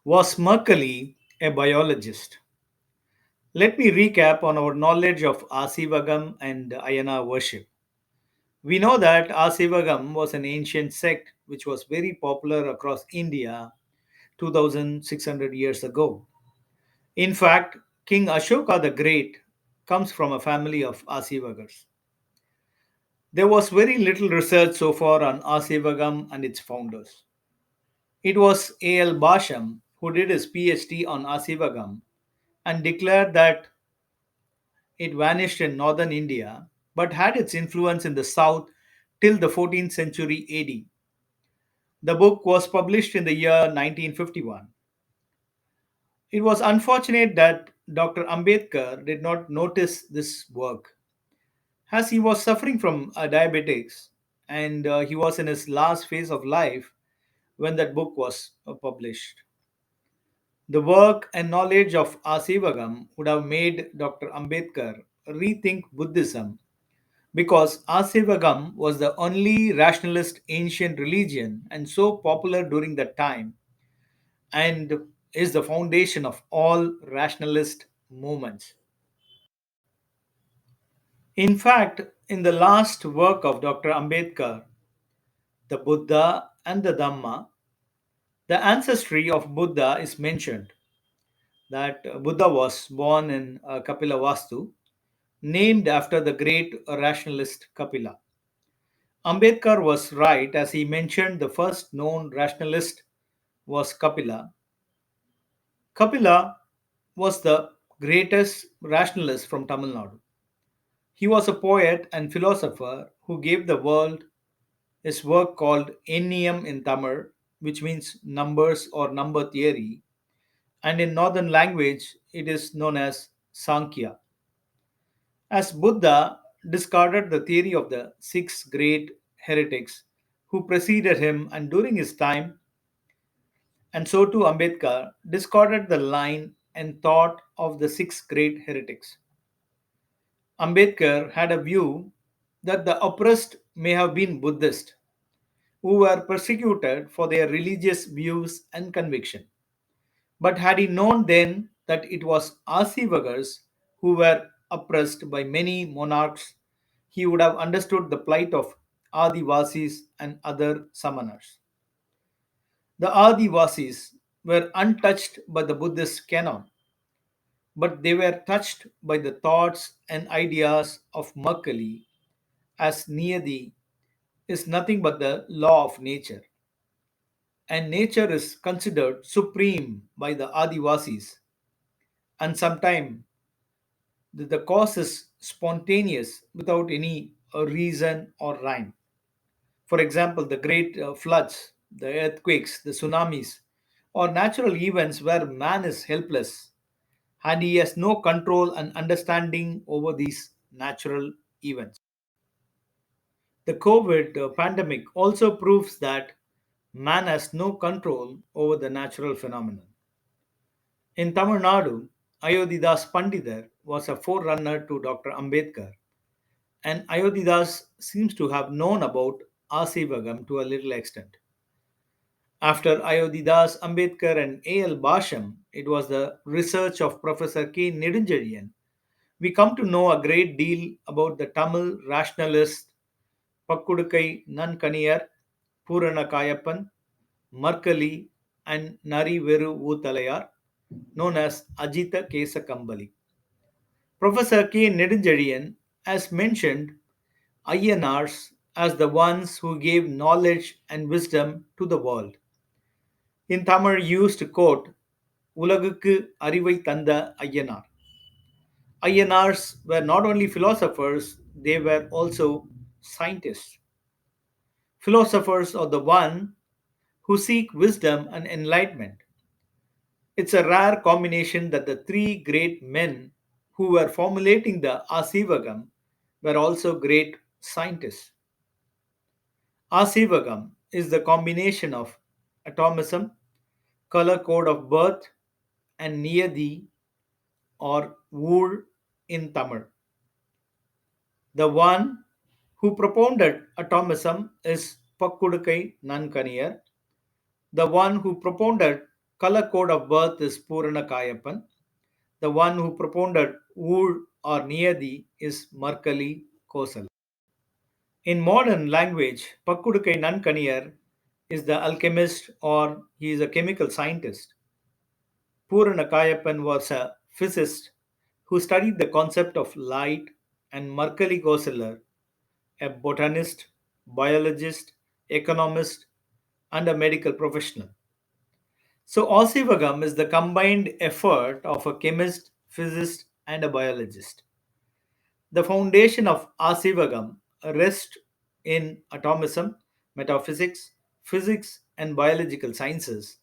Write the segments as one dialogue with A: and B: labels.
A: Was Mercalli a biologist? Let me recap on our knowledge of Asivagam and Ayana worship. We know that Asivagam was an ancient sect which was very popular across India 2600 years ago. In fact, King Ashoka the Great comes from a family of Asivagars. There was very little research so far on Asivagam and its founders. It was A.L. Basham who did his PhD on Asivagam and declared that it vanished in northern India but had its influence in the south till the 14th century AD. The book was published in the year 1951. It was unfortunate that Dr. Ambedkar did not notice this work as he was suffering from diabetics and he was in his last phase of life when that book was published. The work and knowledge of Asivagam would have made Dr. Ambedkar rethink Buddhism because Asivagam was the only rationalist ancient religion and so popular during that time and is the foundation of all rationalist movements. In fact, in the last work of Dr. Ambedkar, The Buddha and the Dhamma, the ancestry of Buddha is mentioned that Buddha was born in Kapila Vastu, named after the great rationalist Kapila. Ambedkar was right as he mentioned the first known rationalist was Kapila. Kapila was the greatest rationalist from Tamil Nadu. He was a poet and philosopher who gave the world his work called Enniyam in Tamil, which means numbers or number theory, and in northern language it is known as Sankhya. As Buddha discarded the theory of the six great heretics who preceded him and during his time, and so too Ambedkar discarded the line and thought of the six great heretics. Ambedkar had a view that the oppressed may have been Buddhists who were persecuted for their religious views and conviction. But had he known then that it was Asivagars who were oppressed by many monarchs, he would have understood the plight of Adivasis and other Samanas. The Adivasis were untouched by the Buddhist canon, but they were touched by the thoughts and ideas of Mercalli, as Niyadi is nothing but the law of nature, and nature is considered supreme by the Adivasis, and sometimes the cause is spontaneous without any reason or rhyme. For example, the great floods, the earthquakes, the tsunamis, or natural events where man is helpless and he has no control and understanding over these natural events. The COVID pandemic also proves that man has no control over the natural phenomenon. In Tamil Nadu, Ayodhidas Pandidar was a forerunner to Dr. Ambedkar, and Ayodhidas seems to have known about Asivagam to a little extent. After Ayodhidas, Ambedkar, and A.L. Basham, it was the research of Professor K. Nedunjeliyan. We come to know a great deal about the Tamil rationalist Pakkudukai Nankaniyar, Purana Kayappan, Markali, and Nari Veru Ootalayar, known as Ajita Kesa Kambali. Professor K. Nedunjeliyan has mentioned Ayyanars as the ones who gave knowledge and wisdom to the world. In Tamil, used to quote உலகுக்கு அறிவை தந்த Ayyanar. Ayyanars were not only philosophers, they were also scientists. Philosophers are the one who seek wisdom and enlightenment. It's a rare combination that the three great men who were formulating the Asivagam were also great scientists. Asivagam is the combination of atomism, color code of birth, and Niyadi or Wool in Tamil. The one who propounded atomism is Pakkudukai Nankaniyar. The one who propounded color code of birth is Purana Kayapan. The one who propounded Oor or Niyadi is Markali Kosal. In modern language, Pakkudukai Nankaniyar is the alchemist or he is a chemical scientist. Purana Kayapan was a physicist who studied the concept of light, and Markali Kosalar, a botanist, biologist, economist, and a medical professional. So, Osivagam is the combined effort of a chemist, physicist, and a biologist. The foundation of Asivagam rests in atomism, metaphysics, physics, and biological sciences,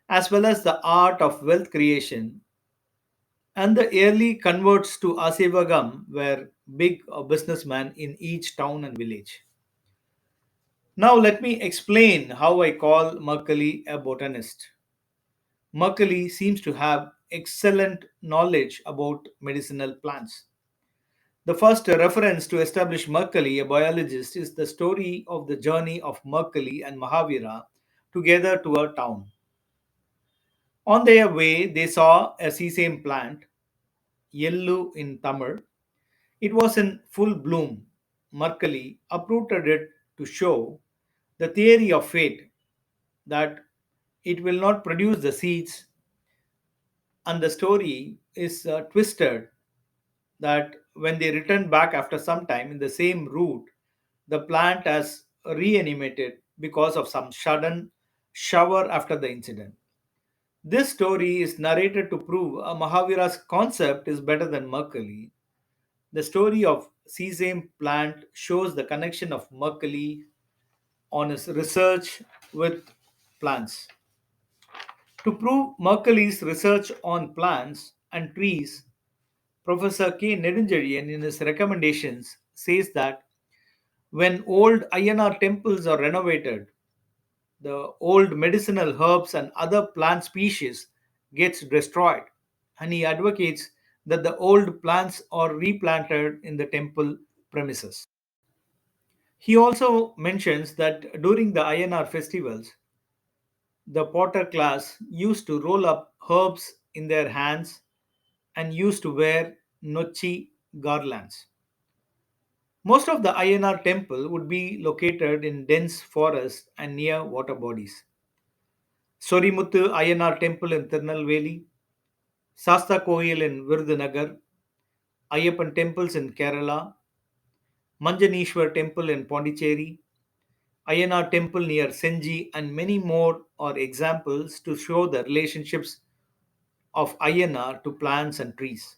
A: as well as the art of wealth creation. And the early converts to Asivagam were big businessmen in each town and village. Now, let me explain how I call Macaulay a botanist. Macaulay seems to have excellent knowledge about medicinal plants. The first reference to establish Macaulay, a biologist, is the story of the journey of Macaulay and Mahavira together to a town. On their way, they saw a sesame plant, Yellow in Tamil. It was in full bloom. Macaulay uprooted it to show the theory of fate that it will not produce the seeds, and the story is twisted that when they return back after some time in the same route, the plant has reanimated because of some sudden shower after the incident. This story is narrated to prove Mahavira's concept is better than Mercury. The story of sesame plant shows the connection of Mercury on his research with plants. To prove Mercury's research on plants and trees, Professor K. Nedunjelian in his recommendations says that when old INR temples are renovated, the old medicinal herbs and other plant species gets destroyed, and he advocates that the old plants are replanted in the temple premises. He also mentions that during the INR festivals, the potter class used to roll up herbs in their hands and used to wear nochi garlands. Most of the INR temple would be located in dense forest and near water bodies. Sorimuthu INR temple in Tirunelveli, Sasta Koil in Virudhunagar, Ayyappan temples in Kerala, Manjanishwar temple in Pondicherry, INR temple near Senji, and many more are examples to show the relationships of INR to plants and trees.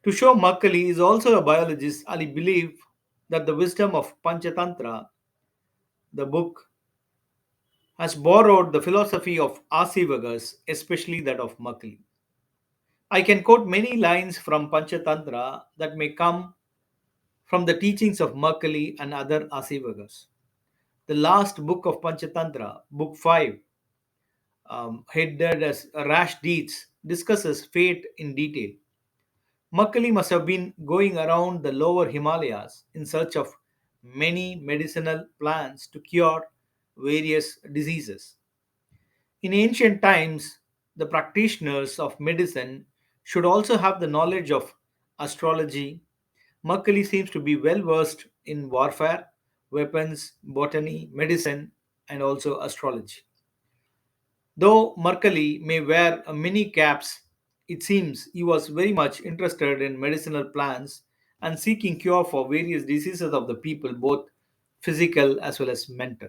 A: To show Makkali is also a biologist, Ali believed that the wisdom of Panchatantra, the book, has borrowed the philosophy of Asivagas, especially that of Makkali. I can quote many lines from Panchatantra that may come from the teachings of Makkali and other Asivagas. The last book of Panchatantra, Book 5, headed as Rash Deeds, discusses fate in detail. Makkali must have been going around the lower Himalayas in search of many medicinal plants to cure various diseases. In ancient times, the practitioners of medicine should also have the knowledge of astrology. Makkali seems to be well versed in warfare, weapons, botany, medicine, and also astrology. Though Mercalli may wear a many caps, it seems he was very much interested in medicinal plants and seeking cure for various diseases of the people, both physical as well as mental.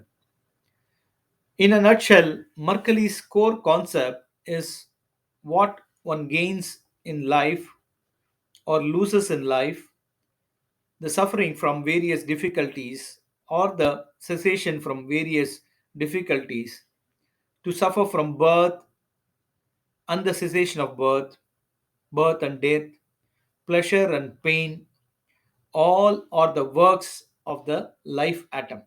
A: In a nutshell, Mercalli's core concept is what one gains in life or loses in life, the suffering from various difficulties or the cessation from various difficulties, to suffer from birth and the cessation of birth, birth and death, pleasure and pain, all are the works of the life atom.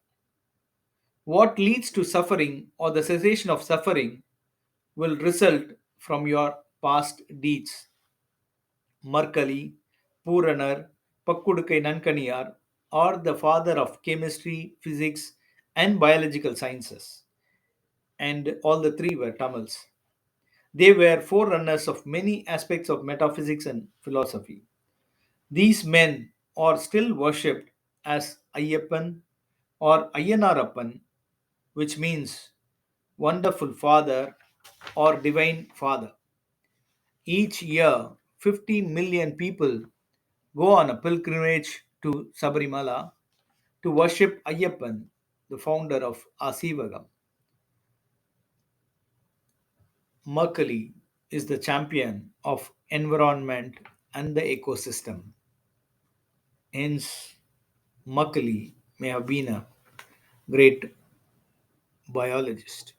A: What leads to suffering or the cessation of suffering will result from your past deeds. Markali, Puranar, Pakkudukai Nankaniyar are the father of chemistry, physics, and biological sciences, and all the three were Tamils. They were forerunners of many aspects of metaphysics and philosophy. These men are still worshipped as Ayyappan or Ayyanarappan, which means wonderful father or divine father. Each year, 50 million people go on a pilgrimage to Sabarimala to worship Ayyappan, the founder of Asivagam. Mercury is the champion of environment and the ecosystem. Hence, Mercury may have been a great biologist.